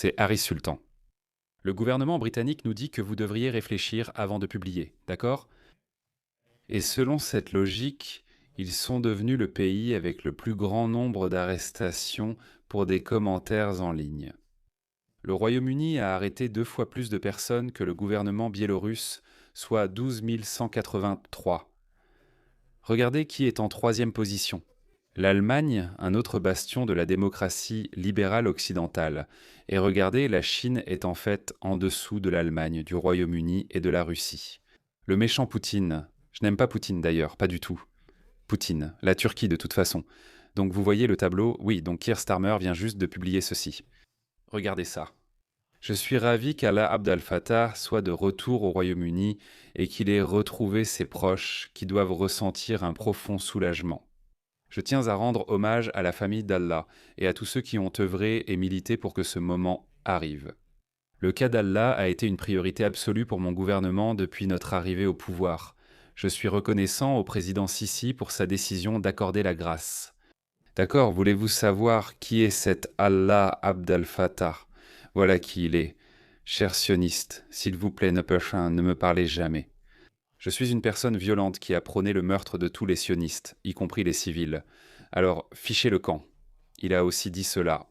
c'est Harry Sultan. Le gouvernement britannique nous dit que vous devriez réfléchir avant de publier, d'accord? Et selon cette logique, ils sont devenus le pays avec le plus grand nombre d'arrestations pour des commentaires en ligne. Le Royaume-Uni a arrêté 2 fois plus de personnes que le gouvernement biélorusse, soit 12 183. Regardez qui est en troisième position. L'Allemagne, un autre bastion de la démocratie libérale occidentale. Et regardez, la Chine est en fait en dessous de l'Allemagne, du Royaume-Uni et de la Russie. Le méchant Poutine, je n'aime pas Poutine d'ailleurs, pas du tout. Poutine, la Turquie de toute façon. Donc vous voyez le tableau, oui, donc Keir Starmer vient juste de publier ceci. Regardez ça. Je suis ravi qu'Allah Abd al-Fattah soit de retour au Royaume-Uni et qu'il ait retrouvé ses proches qui doivent ressentir un profond soulagement. Je tiens à rendre hommage à la famille d'Allah et à tous ceux qui ont œuvré et milité pour que ce moment arrive. Le cas d'Allah a été une priorité absolue pour mon gouvernement depuis notre arrivée au pouvoir. Je suis reconnaissant au président Sisi pour sa décision d'accorder la grâce. D'accord, voulez-vous savoir qui est cet Allah Abd al-Fattah? Voilà qui il est. Cher sioniste, s'il vous plaît, ne me parlez jamais. Je suis une personne violente qui a prôné le meurtre de tous les sionistes, y compris les civils. Alors, fichez le camp. Il a aussi dit cela.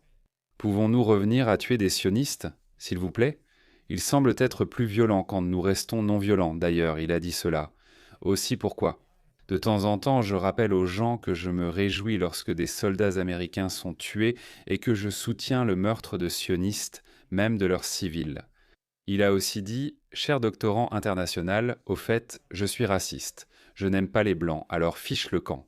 Pouvons-nous revenir à tuer des sionistes, s'il vous plaît? Il semble être plus violent quand nous restons non violents, d'ailleurs, il a dit cela. Aussi pourquoi? De temps en temps, je rappelle aux gens que je me réjouis lorsque des soldats américains sont tués et que je soutiens le meurtre de sionistes, même de leurs civils. Il a aussi dit « Cher doctorant international, au fait, je suis raciste. Je n'aime pas les blancs, alors fiche le camp. »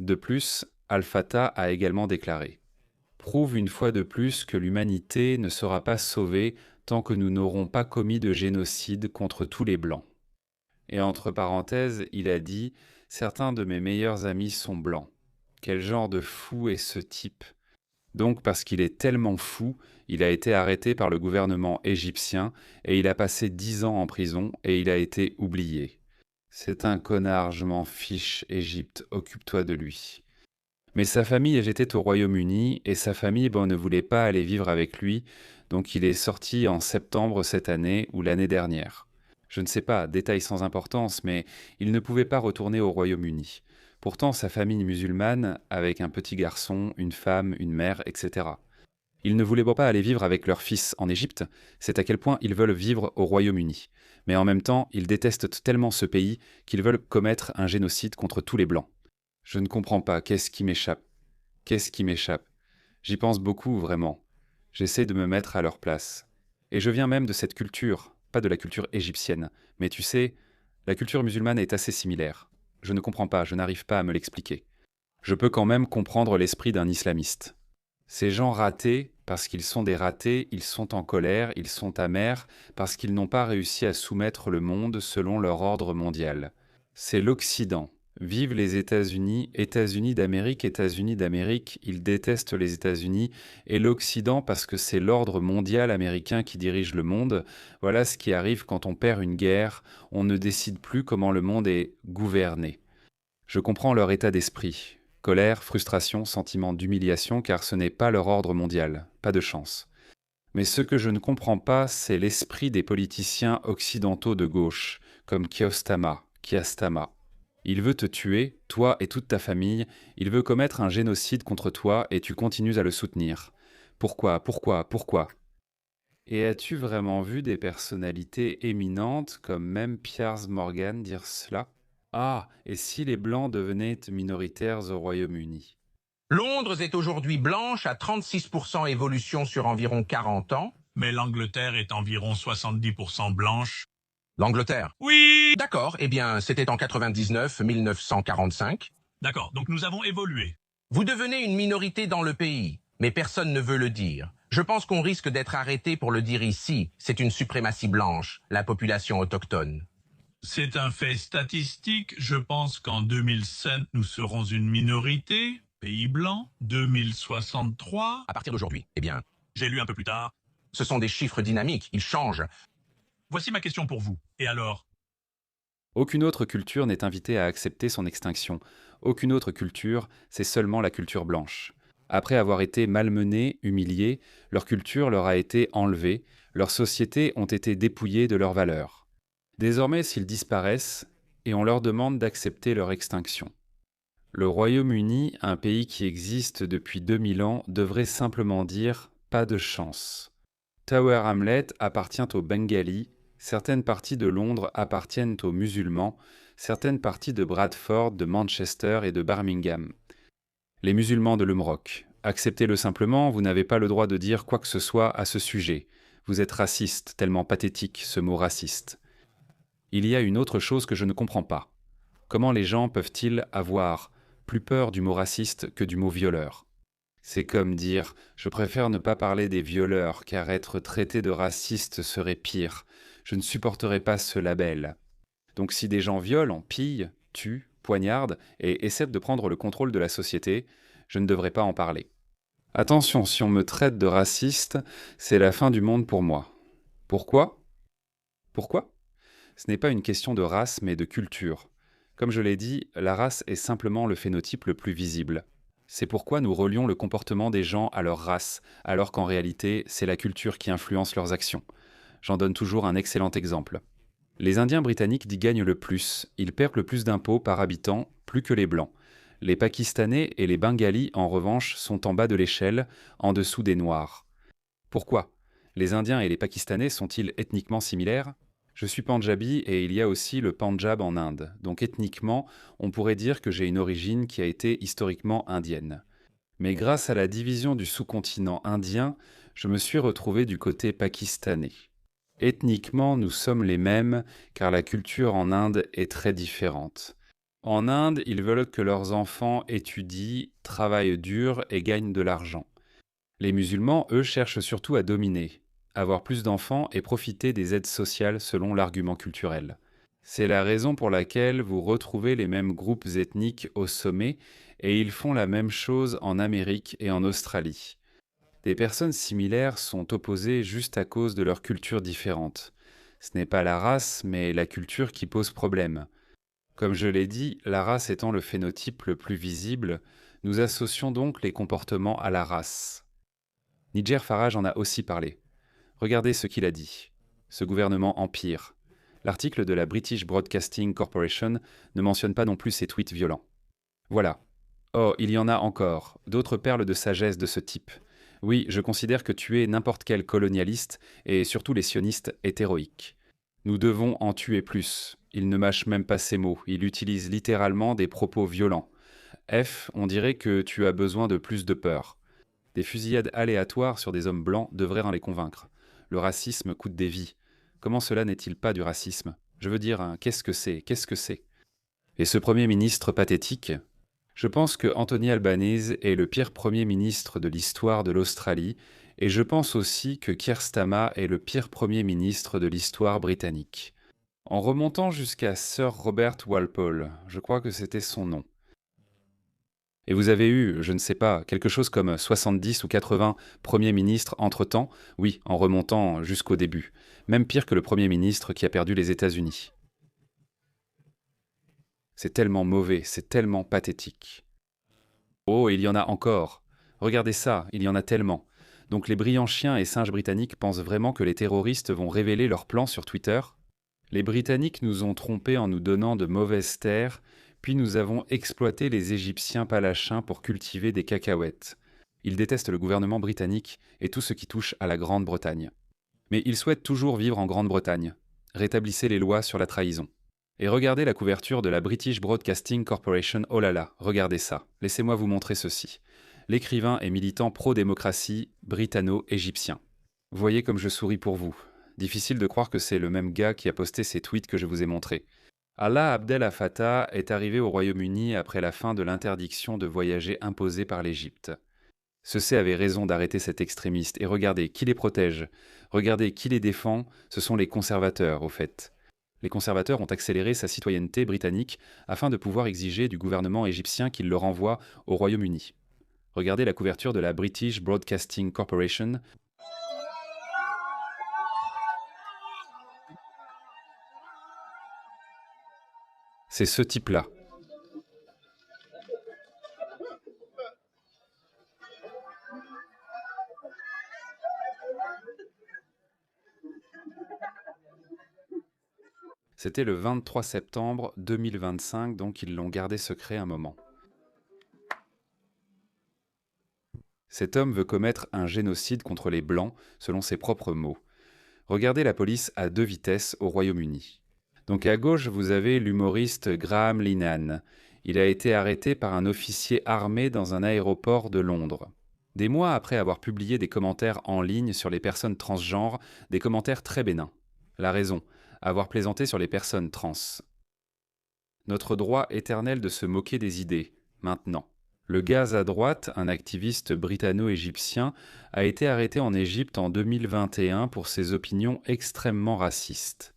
De plus, Al-Fatah a également déclaré « Prouve une fois de plus que l'humanité ne sera pas sauvée tant que nous n'aurons pas commis de génocide contre tous les blancs. » Et entre parenthèses, il a dit « Certains de mes meilleurs amis sont blancs. Quel genre de fou est ce type ?» Donc parce qu'il est tellement fou, il a été arrêté par le gouvernement égyptien et il a passé 10 ans en prison et il a été oublié. C'est un connard, je m'en fiche, Égypte, occupe-toi de lui. Mais sa famille était au Royaume-Uni et sa famille ne voulait pas aller vivre avec lui, donc il est sorti en septembre cette année ou l'année dernière. Je ne sais pas, détail sans importance, mais il ne pouvait pas retourner au Royaume-Uni. Pourtant, sa famille musulmane, avec un petit garçon, une femme, une mère, etc. Ils ne voulaient pas aller vivre avec leur fils en Égypte, c'est à quel point ils veulent vivre au Royaume-Uni. Mais en même temps, ils détestent tellement ce pays qu'ils veulent commettre un génocide contre tous les Blancs. Je ne comprends pas, qu'est-ce qui m'échappe? Qu'est-ce qui m'échappe? J'y pense beaucoup, vraiment. J'essaie de me mettre à leur place. Et je viens même de cette culture, pas de la culture égyptienne. Mais tu sais, la culture musulmane est assez similaire. Je ne comprends pas, je n'arrive pas à me l'expliquer. Je peux quand même comprendre l'esprit d'un islamiste. Ces gens ratés, parce qu'ils sont des ratés, ils sont en colère, ils sont amers, parce qu'ils n'ont pas réussi à soumettre le monde selon leur ordre mondial. C'est l'Occident. Vive les États-Unis, États-Unis d'Amérique, ils détestent les États-Unis, et l'Occident parce que c'est l'ordre mondial américain qui dirige le monde. Voilà ce qui arrive quand on perd une guerre, on ne décide plus comment le monde est gouverné. Je comprends leur état d'esprit. Colère, frustration, sentiment d'humiliation, car ce n'est pas leur ordre mondial, pas de chance. Mais ce que je ne comprends pas, c'est l'esprit des politiciens occidentaux de gauche, comme Kiastama. Il veut te tuer, toi et toute ta famille, il veut commettre un génocide contre toi et tu continues à le soutenir. Pourquoi? Et as-tu vraiment vu des personnalités éminentes comme même Piers Morgan dire cela? Ah, et si les Blancs devenaient minoritaires au Royaume-Uni? Londres est aujourd'hui blanche à 36% évolution sur environ 40 ans. Mais l'Angleterre est environ 70% blanche. L'Angleterre. Oui! D'accord, eh bien, c'était en 99-1945. D'accord, donc nous avons évolué. Vous devenez une minorité dans le pays, mais personne ne veut le dire. Je pense qu'on risque d'être arrêté pour le dire ici. C'est une suprématie blanche, la population autochtone. C'est un fait statistique. Je pense qu'en 2007, nous serons une minorité, pays blanc. 2063. À partir d'aujourd'hui, eh bien, J'ai lu un peu plus tard. ce sont des chiffres dynamiques, ils changent. Voici ma question pour vous. Et alors? Aucune autre culture n'est invitée à accepter son extinction. Aucune autre culture, c'est seulement la culture blanche. Après avoir été malmenés, humiliés, leur culture leur a été enlevée, leurs sociétés ont été dépouillées de leurs valeurs. Désormais, s'ils disparaissent, et on leur demande d'accepter leur extinction. Le Royaume-Uni, un pays qui existe depuis 2000 ans, devrait simplement dire « pas de chance ». Tower Hamlet appartient aux Bengalis, certaines parties de Londres appartiennent aux musulmans, certaines parties de Bradford, de Manchester et de Birmingham. Les musulmans de l'Umrock, acceptez-le simplement, vous n'avez pas le droit de dire quoi que ce soit à ce sujet. Vous êtes raciste, tellement pathétique ce mot raciste. Il y a une autre chose que je ne comprends pas. Comment les gens peuvent-ils avoir plus peur du mot raciste que du mot violeur ? C'est comme dire « je préfère ne pas parler des violeurs car être traité de raciste serait pire. Je ne supporterai pas ce label. » Donc si des gens violent, pillent, tuent, poignardent et essaient de prendre le contrôle de la société, je ne devrais pas en parler. Attention, si on me traite de raciste, c'est la fin du monde pour moi. Pourquoi ? Pourquoi ? Ce n'est pas une question de race mais de culture. Comme je l'ai dit, la race est simplement le phénotype le plus visible. C'est pourquoi nous relions le comportement des gens à leur race, alors qu'en réalité, c'est la culture qui influence leurs actions. J'en donne toujours un excellent exemple. Les Indiens britanniques y gagnent le plus, ils perdent le plus d'impôts par habitant, plus que les Blancs. Les Pakistanais et les Bengalis, en revanche, sont en bas de l'échelle, en dessous des Noirs. Pourquoi ? Les Indiens et les Pakistanais sont-ils ethniquement similaires ? Je suis Pandjabi et il y a aussi le Pendjab en Inde, donc ethniquement, on pourrait dire que j'ai une origine qui a été historiquement indienne. Mais grâce à la division du sous-continent indien, je me suis retrouvé du côté pakistanais. Ethniquement, nous sommes les mêmes, car la culture en Inde est très différente. En Inde, ils veulent que leurs enfants étudient, travaillent dur et gagnent de l'argent. Les musulmans, eux, cherchent surtout à dominer, avoir plus d'enfants et profiter des aides sociales selon l'argument culturel. C'est la raison pour laquelle vous retrouvez les mêmes groupes ethniques au sommet et ils font la même chose en Amérique et en Australie. Des personnes similaires sont opposées juste à cause de leur culture différente. Ce n'est pas la race, mais la culture qui pose problème. Comme je l'ai dit, la race étant le phénotype le plus visible, nous associons donc les comportements à la race. Nigel Farage en a aussi parlé. Regardez ce qu'il a dit. Ce gouvernement empire. L'article de la British Broadcasting Corporation ne mentionne pas non plus ces tweets violents. Voilà. Oh, il y en a encore, d'autres perles de sagesse de ce type. Oui, je considère que tuer n'importe quel colonialiste, et surtout les sionistes, est héroïque. Nous devons en tuer plus. Il ne mâche même pas ses mots, il utilise littéralement des propos violents. F, on dirait que tu as besoin de plus de peur. Des fusillades aléatoires sur des hommes blancs devraient en les convaincre. Le racisme coûte des vies. Comment cela n'est-il pas du racisme ? Je veux dire, qu'est-ce que c'est ? Qu'est-ce que c'est ? Et ce Premier ministre pathétique ? Je pense que Anthony Albanese est le pire Premier ministre de l'histoire de l'Australie, et je pense aussi que Keir Starmer est le pire Premier ministre de l'histoire britannique. En remontant jusqu'à Sir Robert Walpole, je crois que c'était son nom. Et vous avez eu, je ne sais pas, quelque chose comme 70 ou 80 premiers ministres entre-temps, oui, en remontant jusqu'au début, même pire que le Premier ministre qui a perdu les États-Unis. C'est tellement mauvais, c'est tellement pathétique. Oh, il y en a encore. Regardez ça, il y en a tellement. Donc les brillants chiens et singes britanniques pensent vraiment que les terroristes vont révéler leurs plans sur Twitter ? Les Britanniques nous ont trompés en nous donnant de mauvaises terres, puis nous avons exploité les Égyptiens palachins pour cultiver des cacahuètes. Ils détestent le gouvernement britannique et tout ce qui touche à la Grande-Bretagne. Mais ils souhaitent toujours vivre en Grande-Bretagne. Rétablissez les lois sur la trahison. Et regardez la couverture de la British Broadcasting Corporation, oh là là, regardez ça, laissez-moi vous montrer ceci. L'écrivain et militant pro-démocratie britanno-égyptien. Voyez comme je souris pour vous. Difficile de croire que c'est le même gars qui a posté ces tweets que je vous ai montrés. Allah Abdel Fattah est arrivé au Royaume-Uni après la fin de l'interdiction de voyager imposée par l'Égypte. Ceux-ci avaient raison d'arrêter cet extrémiste, et regardez qui les protège, regardez qui les défend, ce sont les conservateurs au fait. Les conservateurs ont accéléré sa citoyenneté britannique afin de pouvoir exiger du gouvernement égyptien qu'il le renvoie au Royaume-Uni. Regardez la couverture de la British Broadcasting Corporation. C'est ce type-là. C'était le 23 septembre 2025, donc ils l'ont gardé secret un moment. Cet homme veut commettre un génocide contre les Blancs, selon ses propres mots. Regardez la police à 2 vitesses au Royaume-Uni. Donc à gauche, vous avez l'humoriste Graham Linehan. Il a été arrêté par un officier armé dans un aéroport de Londres. Des mois après avoir publié des commentaires en ligne sur les personnes transgenres, des commentaires très bénins. La raison, avoir plaisanté sur les personnes trans. Notre droit éternel de se moquer des idées, maintenant. Le gaz à droite, un activiste britanno-égyptien, a été arrêté en Égypte en 2021 pour ses opinions extrêmement racistes.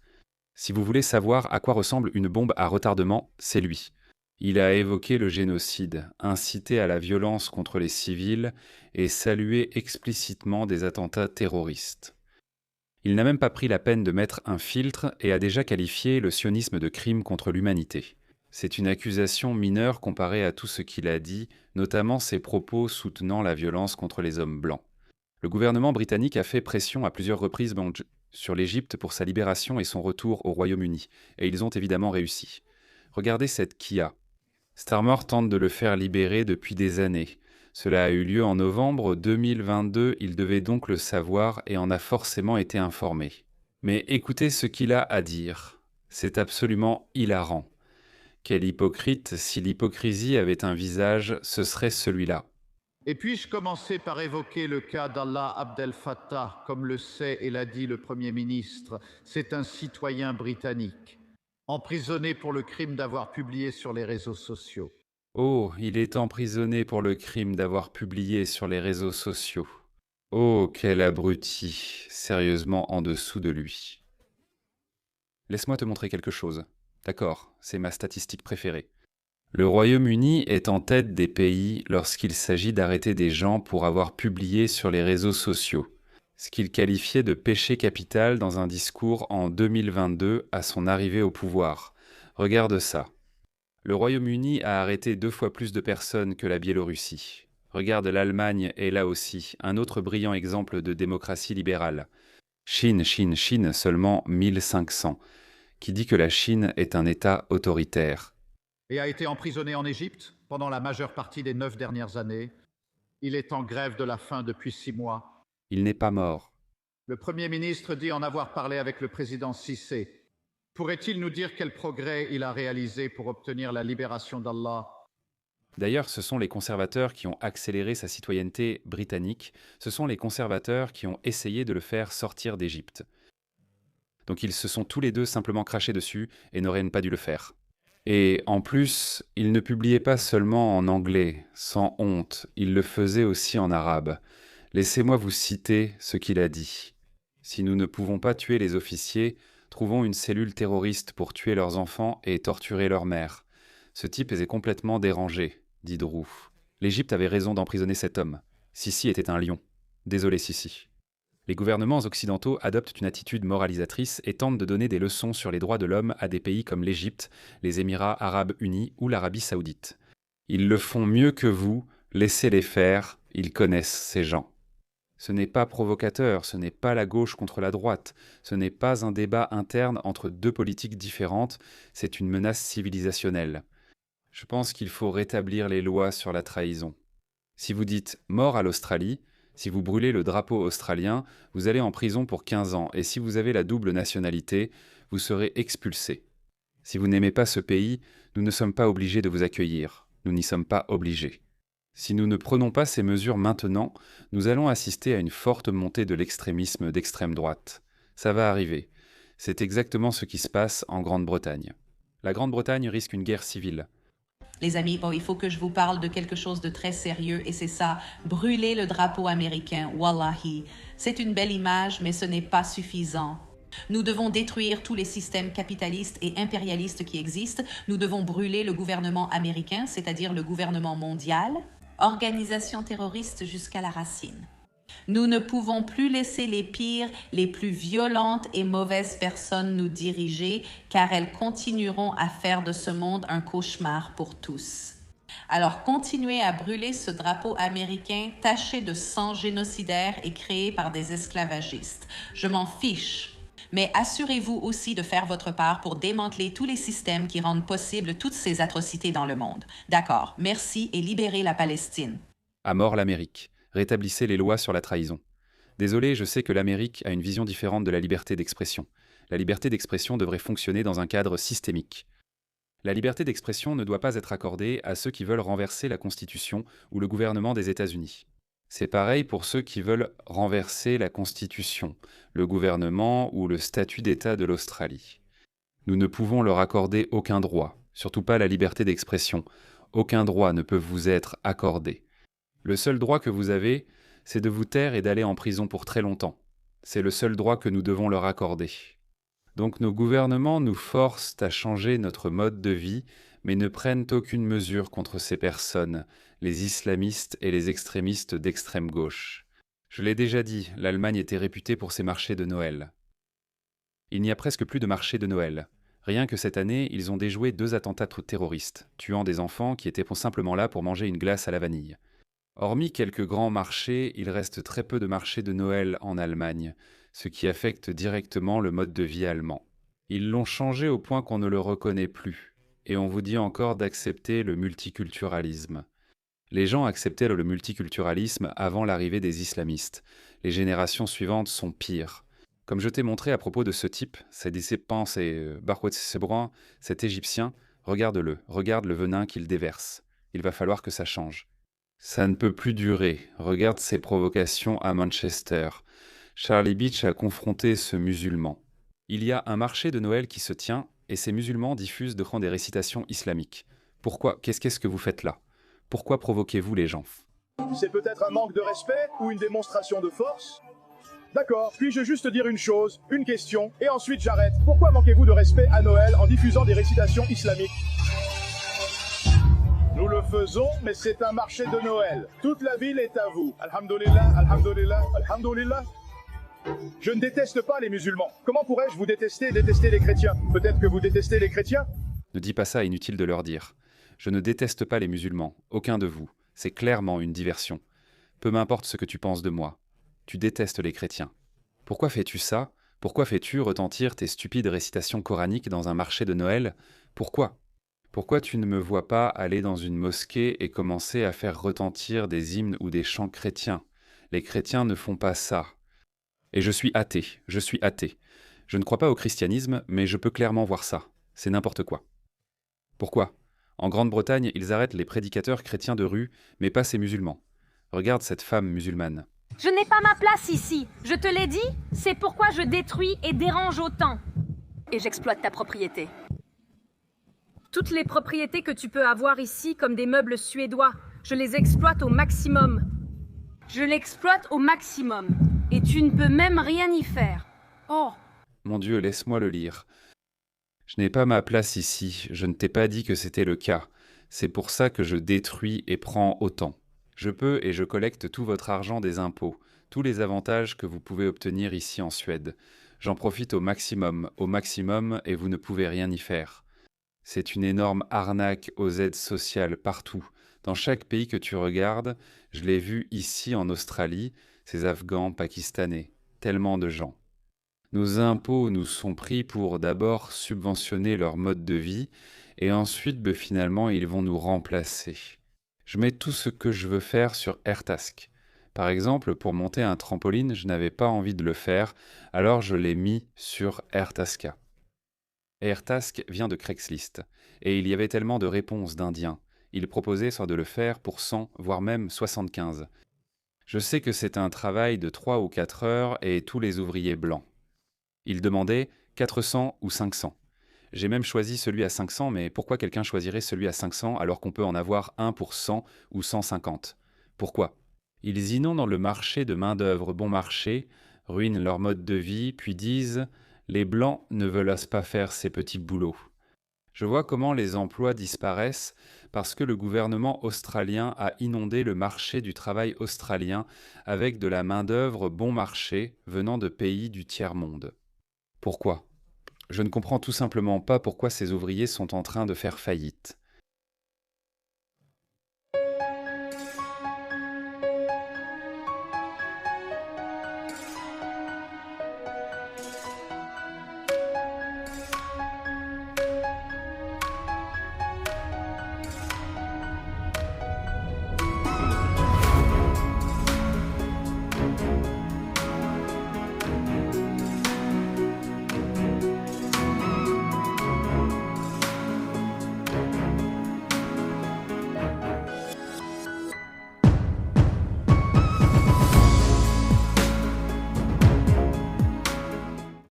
Si vous voulez savoir à quoi ressemble une bombe à retardement, c'est lui. Il a évoqué le génocide, incité à la violence contre les civils et salué explicitement des attentats terroristes. Il n'a même pas pris la peine de mettre un filtre et a déjà qualifié le sionisme de crime contre l'humanité. C'est une accusation mineure comparée à tout ce qu'il a dit, notamment ses propos soutenant la violence contre les hommes blancs. Le gouvernement britannique a fait pression à plusieurs reprises sur l'Égypte pour sa libération et son retour au Royaume-Uni, et ils ont évidemment réussi. Regardez cette Kia. Starmer tente de le faire libérer depuis des années. Cela a eu lieu en novembre 2022, il devait donc le savoir et en a forcément été informé. Mais écoutez ce qu'il a à dire. C'est absolument hilarant. Quel hypocrite, si l'hypocrisie avait un visage, ce serait celui-là. Et puis-je commencer par évoquer le cas d'Allah Abdel Fattah, comme le sait et l'a dit le Premier ministre, c'est un citoyen britannique, emprisonné pour le crime d'avoir publié sur les réseaux sociaux. Oh, il est emprisonné pour le crime d'avoir publié sur les réseaux sociaux. Oh, quel abruti, sérieusement en dessous de lui. Laisse-moi te montrer quelque chose. D'accord, c'est ma statistique préférée. Le Royaume-Uni est en tête des pays lorsqu'il s'agit d'arrêter des gens pour avoir publié sur les réseaux sociaux, ce qu'il qualifiait de péché capital dans un discours en 2022 à son arrivée au pouvoir. Regarde ça. Le Royaume-Uni a arrêté 2 fois plus de personnes que la Biélorussie. Regarde l'Allemagne est là aussi, un autre brillant exemple de démocratie libérale. Chine, seulement 1500. Qui dit que la Chine est un État autoritaire. Et a été emprisonné en Égypte pendant la majeure partie des 9 dernières années. Il est en grève de la faim depuis 6 mois. Il n'est pas mort. Le Premier ministre dit en avoir parlé avec le président Sissé. Pourrait-il nous dire quel progrès il a réalisé pour obtenir la libération d'Allah ? D'ailleurs, ce sont les conservateurs qui ont accéléré sa citoyenneté britannique. Ce sont les conservateurs qui ont essayé de le faire sortir d'Égypte. Donc ils se sont tous les deux simplement crachés dessus et n'auraient pas dû le faire. Et en plus, il ne publiait pas seulement en anglais, sans honte, il le faisait aussi en arabe. Laissez-moi vous citer ce qu'il a dit. « Si nous ne pouvons pas tuer les officiers, trouvons une cellule terroriste pour tuer leurs enfants et torturer leurs mères. Ce type est complètement dérangé, dit Drew. L'Égypte avait raison d'emprisonner cet homme. Sissi était un lion. Désolé Sissi. » Les gouvernements occidentaux adoptent une attitude moralisatrice et tentent de donner des leçons sur les droits de l'homme à des pays comme l'Égypte, les Émirats arabes unis ou l'Arabie saoudite. Ils le font mieux que vous, laissez-les faire, ils connaissent ces gens. Ce n'est pas provocateur, ce n'est pas la gauche contre la droite, ce n'est pas un débat interne entre 2 politiques différentes, c'est une menace civilisationnelle. Je pense qu'il faut rétablir les lois sur la trahison. Si vous dites « mort à l'Australie », si vous brûlez le drapeau australien, vous allez en prison pour 15 ans et si vous avez la double nationalité, vous serez expulsé. Si vous n'aimez pas ce pays, nous ne sommes pas obligés de vous accueillir. Nous n'y sommes pas obligés. Si nous ne prenons pas ces mesures maintenant, nous allons assister à une forte montée de l'extrémisme d'extrême droite. Ça va arriver. C'est exactement ce qui se passe en Grande-Bretagne. La Grande-Bretagne risque une guerre civile. Les amis, bon, il faut que je vous parle de quelque chose de très sérieux et c'est ça, brûler le drapeau américain, wallahi. C'est une belle image, mais ce n'est pas suffisant. Nous devons détruire tous les systèmes capitalistes et impérialistes qui existent. Nous devons brûler le gouvernement américain, c'est-à-dire le gouvernement mondial, organisation terroriste jusqu'à la racine. Nous ne pouvons plus laisser les pires, les plus violentes et mauvaises personnes nous diriger, car elles continueront à faire de ce monde un cauchemar pour tous. Alors continuez à brûler ce drapeau américain taché de sang génocidaire et créé par des esclavagistes. Je m'en fiche. Mais assurez-vous aussi de faire votre part pour démanteler tous les systèmes qui rendent possible toutes ces atrocités dans le monde. D'accord, merci et libérez la Palestine. À mort l'Amérique. Rétablissez les lois sur la trahison. Désolé, je sais que l'Amérique a une vision différente de la liberté d'expression. La liberté d'expression devrait fonctionner dans un cadre systémique. La liberté d'expression ne doit pas être accordée à ceux qui veulent renverser la Constitution ou le gouvernement des États-Unis. C'est pareil pour ceux qui veulent renverser la Constitution, le gouvernement ou le statut d'État de l'Australie. Nous ne pouvons leur accorder aucun droit, surtout pas la liberté d'expression. Aucun droit ne peut vous être accordé. Le seul droit que vous avez, c'est de vous taire et d'aller en prison pour très longtemps. C'est le seul droit que nous devons leur accorder. Donc nos gouvernements nous forcent à changer notre mode de vie, mais ne prennent aucune mesure contre ces personnes, les islamistes et les extrémistes d'extrême gauche. Je l'ai déjà dit, l'Allemagne était réputée pour ses marchés de Noël. Il n'y a presque plus de marchés de Noël. Rien que cette année, ils ont déjoué 2 attentats terroristes, tuant des enfants qui étaient simplement là pour manger une glace à la vanille. Hormis quelques grands marchés, il reste très peu de marchés de Noël en Allemagne, ce qui affecte directement le mode de vie allemand. Ils l'ont changé au point qu'on ne le reconnaît plus, et on vous dit encore d'accepter le multiculturalisme. Les gens acceptaient le multiculturalisme avant l'arrivée des islamistes. Les générations suivantes sont pires. Comme je t'ai montré à propos de ce type, c'est cet Égyptien, regarde-le, regarde le venin qu'il déverse. Il va falloir que ça change. Ça ne peut plus durer. Regarde ces provocations à Manchester. Charlie Beach a confronté ce musulman. Il y a un marché de Noël qui se tient et ces musulmans diffusent devant des récitations islamiques. Pourquoi? Qu'est-ce que vous faites là? Pourquoi provoquez-vous les gens? C'est peut-être un manque de respect ou une démonstration de force? D'accord, puis-je juste dire une chose, une question, et ensuite j'arrête. Pourquoi manquez-vous de respect à Noël en diffusant des récitations islamiques? Nous le faisons, mais c'est un marché de Noël. Toute la ville est à vous. Alhamdulillah, alhamdulillah, alhamdulillah. Je ne déteste pas les musulmans. Comment pourrais-je vous détester et détester les chrétiens? Peut-être que vous détestez les chrétiens? Ne dis pas ça, inutile de leur dire. Je ne déteste pas les musulmans, aucun de vous. C'est clairement une diversion. Peu m'importe ce que tu penses de moi. Tu détestes les chrétiens. Pourquoi fais-tu ça? Pourquoi fais-tu retentir tes stupides récitations coraniques dans un marché de Noël? Pourquoi? Pourquoi tu ne me vois pas aller dans une mosquée et commencer à faire retentir des hymnes ou des chants chrétiens? Les chrétiens ne font pas ça. Et je suis athée, je suis athée. Je ne crois pas au christianisme, mais je peux clairement voir ça. C'est n'importe quoi. Pourquoi? En Grande-Bretagne, ils arrêtent les prédicateurs chrétiens de rue, mais pas ces musulmans. Regarde cette femme musulmane. Je n'ai pas ma place ici. Je te l'ai dit, c'est pourquoi je détruis et dérange autant. Et j'exploite ta propriété. Toutes les propriétés que tu peux avoir ici, comme des meubles suédois, je les exploite au maximum. Je l'exploite au maximum. Et tu ne peux même rien y faire. Oh! Mon Dieu, laisse-moi le lire. Je n'ai pas ma place ici, je ne t'ai pas dit que c'était le cas. C'est pour ça que je détruis et prends autant. Je peux et je collecte tout votre argent des impôts, tous les avantages que vous pouvez obtenir ici en Suède. J'en profite au maximum, et vous ne pouvez rien y faire. C'est une énorme arnaque aux aides sociales partout. Dans chaque pays que tu regardes, je l'ai vu ici en Australie, ces Afghans, Pakistanais, tellement de gens. Nos impôts nous sont pris pour d'abord subventionner leur mode de vie et ensuite finalement ils vont nous remplacer. Je mets tout ce que je veux faire sur AirTask. Par exemple, pour monter un trampoline, je n'avais pas envie de le faire, alors je l'ai mis sur AirTaska. AirTask vient de Craigslist, et il y avait tellement de réponses d'Indiens. Ils proposaient soit de le faire pour 100, voire même 75. Je sais que c'est un travail de 3 ou 4 heures et tous les ouvriers blancs. Ils demandaient 400 ou 500. J'ai même choisi celui à 500, mais pourquoi quelqu'un choisirait celui à 500 alors qu'on peut en avoir un pour 100 ou 150? Pourquoi? Ils inondent le marché de main-d'œuvre bon marché, ruinent leur mode de vie, puis disent « les Blancs ne veulent pas faire ces petits boulots ». Je vois comment les emplois disparaissent parce que le gouvernement australien a inondé le marché du travail australien avec de la main-d'œuvre bon marché venant de pays du tiers-monde. Pourquoi? Je ne comprends tout simplement pas pourquoi ces ouvriers sont en train de faire faillite.